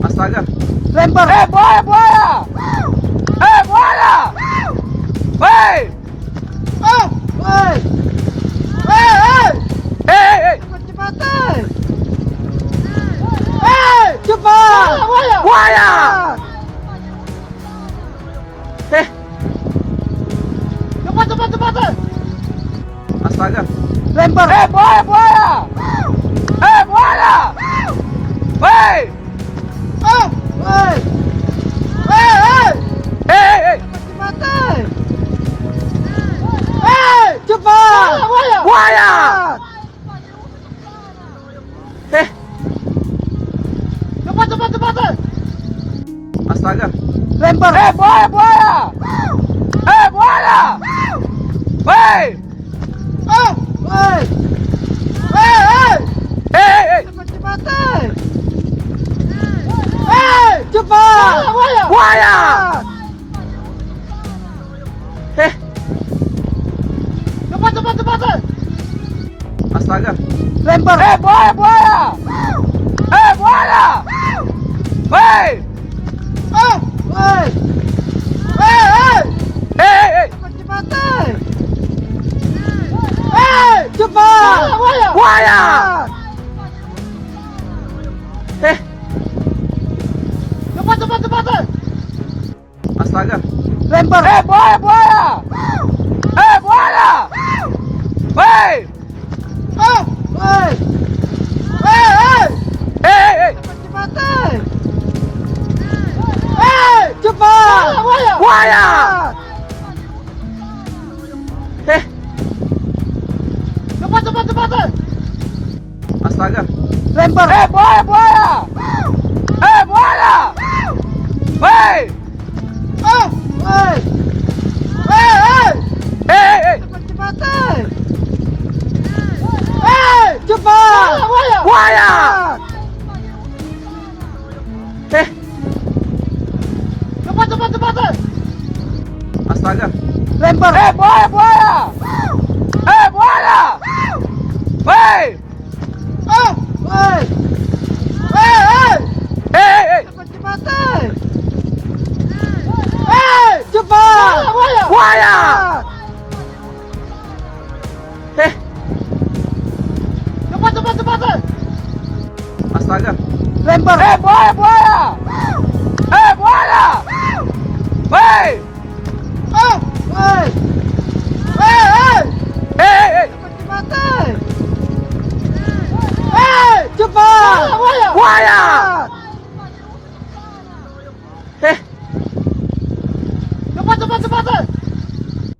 Astaga. Lempar. Buaya, buaya. Buaya. Hei. Hei. Hei. Cepat, cepat. Hei, cepat. Buaya. Eh, Cepat, cepat, cepat. astaga. Lempar. Buaya, buaya. Buaya. Hei. Hei. Hei. Cepat, cepat. Hei, cepat. Buaya. Eh, Cepat, cepat, cepat. astaga. Lempar. Buaya, buaya. Buaya. Hei. Hei. Cepat, cepat. Hei, cepat. Buaya. Eh, Cepat, cepat, cepat. astaga. Lempar. Buaya, buaya. Buaya. Hei. Hei. Cepat, cepat. Hei, cepat. Buaya. Eh, Cepat, cepat, cepat. astaga. Lempar. Buaya, buaya. Buaya. Hei. Hei. Cepat, cepat. Hei, cepat. Buaya. Eh, Cepat, cepat, cepat. astaga. Lempar. Buaya, buaya. Buaya. Hei. Hei. Cepat, cepat. Hei, cepat. Buaya. Eh, Cepat, cepat, cepat. astaga. Lempar. Buaya, buaya. Buaya. Hei. Hei. Cepat, cepat. Hei, cepat. Buaya. Eh, Cepat, cepat, cepat. astaga. Lempar. Buaya, buaya. Buaya. Hei. Hei. Cepat, cepat. Hei, cepat. Buaya. Eh, Cepat, cepat, cepat.